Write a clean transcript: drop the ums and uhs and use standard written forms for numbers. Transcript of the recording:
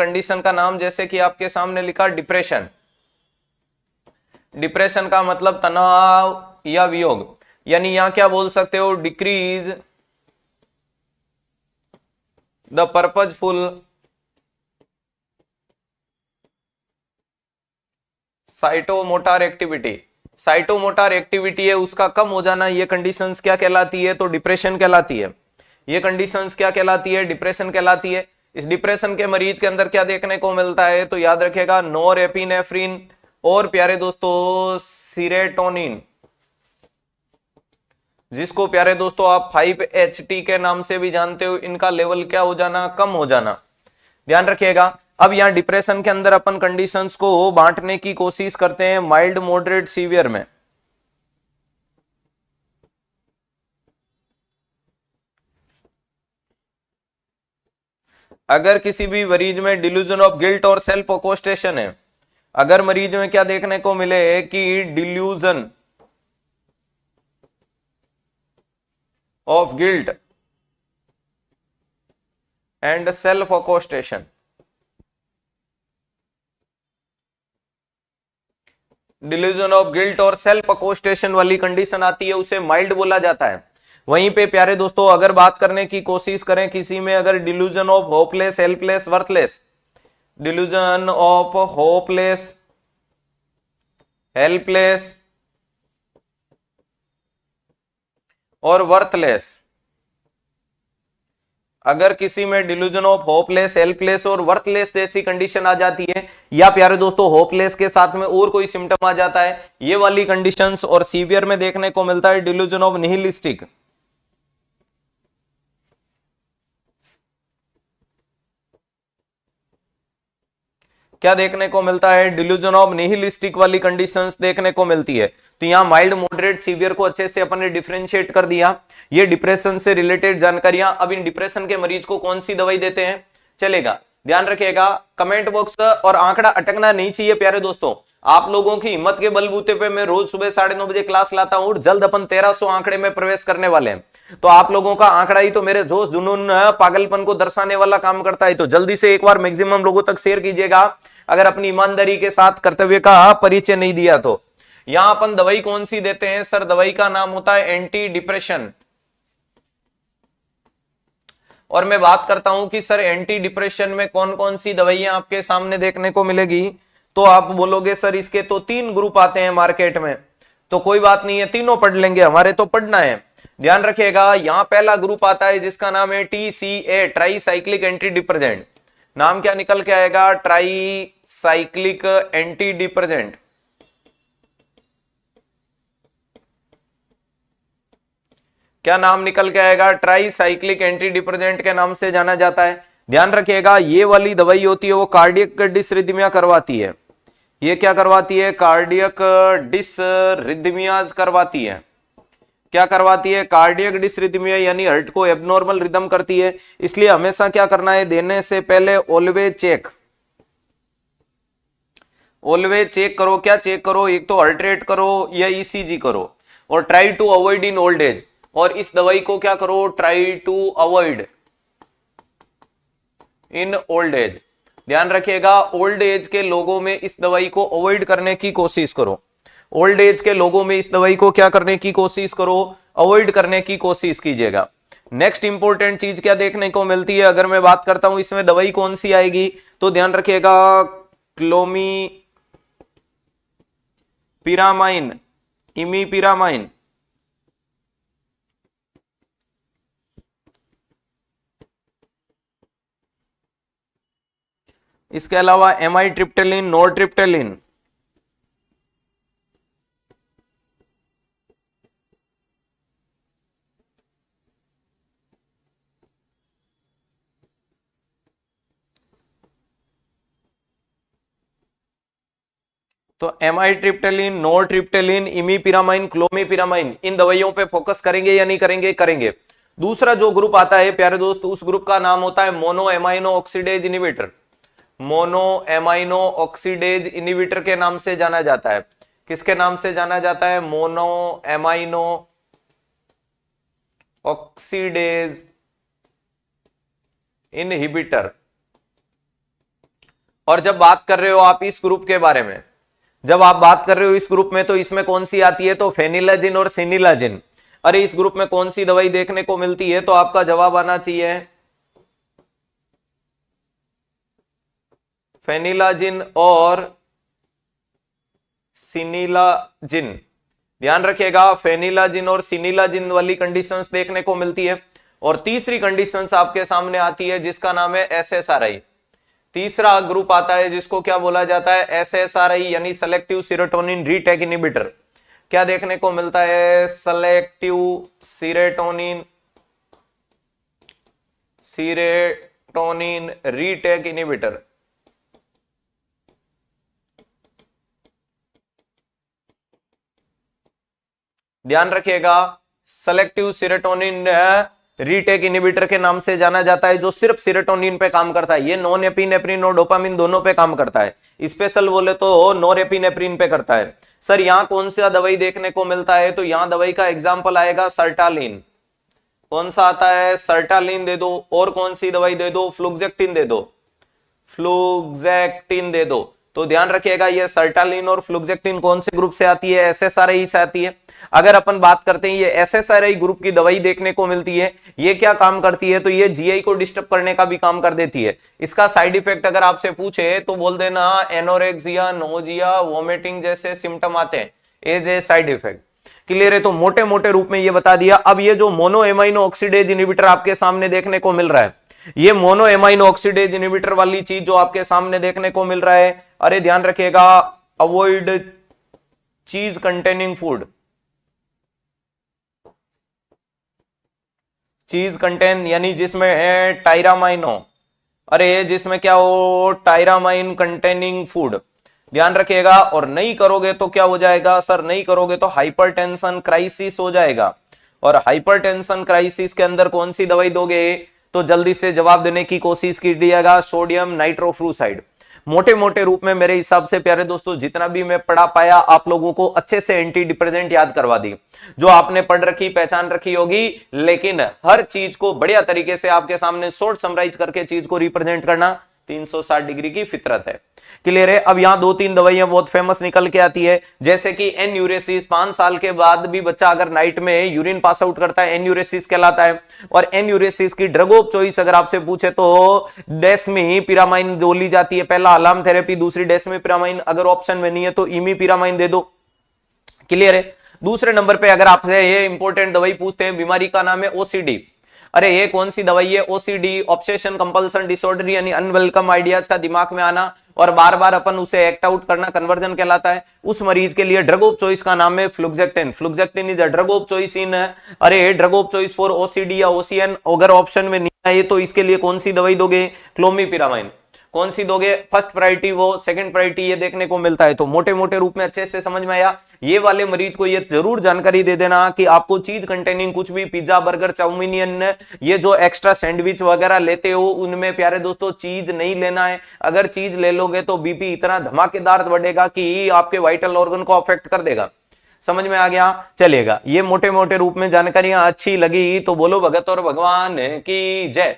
Condition का नाम जैसे कि आपके सामने लिखा डिप्रेशन। डिप्रेशन का मतलब तनाव या वियोग, यानी यहां क्या बोल सकते हो, decrease the purposeful psychomotor activity. Psychomotor activity है उसका कम हो जाना, ये कंडीशंस क्या कहलाती है, तो डिप्रेशन कहलाती है। ये कंडीशंस क्या कहलाती है, डिप्रेशन कहलाती है। इस डिप्रेशन के मरीज के अंदर क्या देखने को मिलता है, तो याद रखिएगा नोरेपिनेफ्रिन और प्यारे दोस्तों सीरेटोनिन, जिसको प्यारे दोस्तों आप 5-HT के नाम से भी जानते हो, इनका लेवल क्या हो जाना, कम हो जाना। ध्यान रखिएगा। अब यहां डिप्रेशन के अंदर अपन कंडीशंस को बांटने की कोशिश करते हैं माइल्ड, मॉडरेट, सीवियर में। अगर किसी भी मरीज में डिल्यूजन ऑफ गिल्ट और सेल्फ अकोस्टेशन है, अगर मरीज में क्या देखने को मिले कि delusion of guilt and self accusation, delusion of guilt और सेल्फ अकोस्टेशन वाली कंडीशन आती है, उसे माइल्ड बोला जाता है। वहीं पे प्यारे दोस्तों अगर बात करने की कोशिश करें किसी में अगर delusion of hopeless, helpless, worthless, delusion of hopeless, helpless और वर्थलेस, अगर किसी में डिल्यूजन ऑफ होपलेस, हेल्पलेस और वर्थलेस जैसी कंडीशन आ जाती है, या प्यारे दोस्तों होपलेस के साथ में और कोई सिम्टम आ जाता है, ये वाली कंडीशंस, और सीवियर में देखने को मिलता है डिल्यूजन ऑफ निहिलिस्टिक, क्या देखने को मिलता है, डिल्यूजन ऑफ निहिलिस्टिक वाली कंडीशंस देखने को मिलती है। तो यहां माइल्ड, मॉडरेट, सीवियर को अच्छे से अपन ने डिफरेंशिएट कर दिया। ये डिप्रेशन से रिलेटेड जानकारियां। अब इन डिप्रेशन के मरीज को कौन सी दवाई देते हैं, चलेगा, ध्यान रखिएगा। कमेंट बॉक्स और आंकड़ा अटकना नहीं चाहिए प्यारे दोस्तों। आप लोगों की हिम्मत के बलबूते पे मैं रोज सुबह 9:30 बजे क्लास लाता हूं और जल्द अपन 1300 आंकड़े में प्रवेश करने वाले हैं। तो आप लोगों का आंकड़ा ही तो मेरे जोश, जुनून, पागलपन को दर्शाने वाला काम करता है। तो जल्दी से एक बार मैक्सिमम लोगों तक शेयर कीजिएगा अगर अपनी ईमानदारी के साथ कर्तव्य का परिचय नहीं दिया तो। यहां अपन दवाई कौन सी देते हैं सर, दवाई का नाम होता है एंटी डिप्रेशन। और मैं बात करता हूं कि सर एंटी डिप्रेशन में कौन कौन सी दवाइयां आपके सामने देखने को मिलेगी, तो आप बोलोगे सर इसके तो 3 ग्रुप आते हैं मार्केट में। तो कोई बात नहीं है, तीनों पढ़ लेंगे, हमारे तो पढ़ना है। ध्यान रखिएगा, यहां पहला ग्रुप आता है जिसका नाम है TCA, try cyclic anti depressant. नाम क्या निकल के आएगा, ट्राई साइक्लिक एंटी डिप्रेजेंट। क्या नाम निकल के आएगा, ट्राई साइक्लिक एंटी डिप्रेजेंट के नाम से जाना जाता है। ध्यान रखिएगा, ये वाली दवाई होती है वो कार्डियक डिसरिथमिया करवाती है। ये क्या करवाती है, कार्डियक डिसरिथमियाज करवाती है। क्या करवाती है, कार्डियक डिसरिथमिया, यानी हार्ट को एबनॉर्मल रिदम करती है। इसलिए हमेशा क्या करना है, देने से पहले ऑलवेज चेक, ऑलवेज चेक करो। क्या चेक करो, एक तो हार्ट रेट करो या ECG करो, और try to avoid in old age. और इस दवाई को क्या करो, try to avoid in old age. ध्यान रखिएगा, ओल्ड एज के लोगों में इस दवाई को अवॉइड करने की कोशिश करो। ओल्ड एज के लोगों में इस दवाई को क्या करने की कोशिश करो, अवॉइड करने की कोशिश कीजिएगा। नेक्स्ट इंपॉर्टेंट चीज क्या देखने को मिलती है, अगर मैं बात करता हूं इसमें दवाई कौन सी आएगी, तो ध्यान रखिएगा क्लोमीपिरामाइन, इमीपिरामाइन। इसके अलावा एमाइट्रिप्टिलिन, नोरट्रिप्टिलिन। तो एमाइट्रिप्टिलिन, नोरट्रिप्टिलिन, इमीपिरामाइन, क्लोमीपिरामाइन, इन दवाइयों पे फोकस करेंगे या नहीं करेंगे, करेंगे। दूसरा जो ग्रुप आता है प्यारे दोस्त, उस ग्रुप का नाम होता है mono amino oxidase inhibitor. Mono amino oxidase inhibitor के नाम से जाना जाता है। किसके नाम से जाना जाता है, मोनो एमाइनो ऑक्सीडेज इनहिबिटर। और जब बात कर रहे हो आप इस ग्रुप के बारे में, जब आप बात कर रहे हो इस ग्रुप में, तो इसमें कौन सी आती है? तो फेनिलाजिन और सिनिलाजिन। अरे इस ग्रुप में कौन सी दवाई देखने को मिलती है? तो आपका जवाब आना चाहिए फेनिलाजिन और सिनिलाजिन। ध्यान रखिएगा, फेनिलाजिन और सिनिलाजिन वाली कंडीशंस देखने को मिलती है। और तीसरी कंडीशंस आपके सामने आती है जिसका नाम है एसएसआरआई। तीसरा ग्रुप आता है जिसको क्या बोला जाता है? एसएसआरआई, यानी सेलेक्टिव सीरोटोनिन रीटेक इनहिबिटर। क्या देखने को मिलता है? Selective serotonin retake inhibitor. ध्यान रखिएगा, सेलेक्टिव सीरोटोनिन रीटेक इनहिबिटर के नाम से जाना जाता है, जो सिर्फ सीरोटोनिन पे काम करता है। ये नॉन एपिनेफ्रिन और डोपामिन दोनों पे काम करता है। स्पेशल बोले तो नॉन एपिनेफ्रिन पे करता है। सर यहां कौन सा दवाई देखने को मिलता है? तो यहां दवाई का एग्जांपल आएगा सर्टालिन। कौन सा आता है? सर्टालिन दे दो। और कौन सी दवाई दे दो? फ्लुक्सेक्टिन दे दो। फ्लुक्सेक्टिन दे दो। तो ध्यान रखिएगा, ये सर्टालिन और फ्लुक्सेक्टिन कौन से ग्रुप से आती है? एसएसआरआई से आती है। अगर अपन बात करते हैं, ये एसएसआरआई ग्रुप की दवाई देखने को मिलती है। ये क्या काम करती है? तो ये जीआई को डिस्टर्ब करने का भी काम कर देती है। इसका साइड इफेक्ट अगर आपसे पूछे तो बोल देना एनोरेक्सिया, नोजिया, वोमिटिंग जैसे सिम्टम आते हैं as a side effect. Clear है? तो मोटे मोटे रूप में ये बता दिया। अब ये जो मोनो एमाइनो ऑक्सीडेज इनहिबिटर आपके सामने देखने को मिल रहा है, ये मोनो एमाइनो ऑक्सीडेज इनहिबिटर वाली चीज जो आपके सामने देखने को मिल रहा है, अरे ध्यान रखिएगा, अवॉइड चीज कंटेनिंग फूड। चीज कंटेन यानी जिसमें है टायरामाइन हो। अरे जिसमें क्या हो? Tyramine containing food. ध्यान रखिएगा। और नहीं करोगे तो क्या हो जाएगा? सर नहीं करोगे तो हाइपरटेंशन क्राइसिस हो जाएगा। और हाइपरटेंशन क्राइसिस के अंदर कौन सी दवाई दोगे? तो जल्दी से जवाब देने की कोशिश कीजिएगा, सोडियम नाइट्रोफ्लूसाइड। मोटे मोटे रूप में मेरे हिसाब से प्यारे दोस्तों, जितना भी मैं पढ़ा पाया आप लोगों को अच्छे से एंटी डिप्रेसेंट याद करवा दी, जो आपने पढ़ रखी पहचान रखी होगी। लेकिन हर चीज को बढ़िया तरीके से आपके सामने शॉर्ट समराइज करके चीज को रिप्रेजेंट करना 360 डिग्री की फितरत है। क्लियर है? अब यहां दो तीन दवाइयां बहुत फेमस निकल के आती है, जैसे कि एन्यूरेसिस। 5 साल के बाद भी बच्चा अगर नाइट में यूरिन पास आउट करता है, एन्यूरेसिस कहलाता है। और एन्यूरेसिस की ड्रग ऑफ चॉइस अगर आपसे पूछे तो डेस्मीपिरामाइन बोली जाती है। पहला अलार्म थेरेपी, दूसरी डेस्मीपिरामाइन। अगर ऑप्शन में नहीं है तो इमीपिरामाइन दे दो। क्लियर है? दूसरे नंबर पे अगर आपसे ये इंपॉर्टेंट दवाई पूछते हैं, बीमारी का नाम है ओसीडी। अरे ये कौन सी दवाई है? ओसीडी, ऑब्सेशन कंपल्सन डिसऑर्डर, यानी अनवेलकम आइडियाज का दिमाग में आना और बार बार अपन उसे एक्ट आउट करना, कन्वर्जन कहलाता है। उस मरीज के लिए ड्रग ऑफ चॉइस का नाम है fluoxetine. Fluoxetine is a drug of choice in, अरे drug of choice for OCD या ओसीएन। अगर ऑप्शन में नहीं आए तो इसके लिए कौन सी दवाई दोगे? क्लोमीपिरामाइन। कौन सी दोगे? फर्स्ट प्रायोरिटी वो, सेकंड प्रायोरिटी ये देखने को मिलता है। तो मोटे मोटे रूप में अच्छे से समझ में आया। ये वाले मरीज को ये जरूर जानकारी दे देना कि आपको चीज कंटेनिंग कुछ भी, पिज्जा, बर्गर, चाउमीनियन, ये जो एक्स्ट्रा सैंडविच वगैरह लेते हो, उनमें प्यारे दोस्तों चीज नहीं लेना है। अगर चीज ले लोगे तो बीपी इतना धमाकेदार बढ़ेगा कि आपके वाइटल ऑर्गन को अफेक्ट कर देगा। समझ में आ गया? चलेगा। ये मोटे मोटे रूप में जानकारियां अच्छी लगी तो बोलो भगत और भगवान की जय।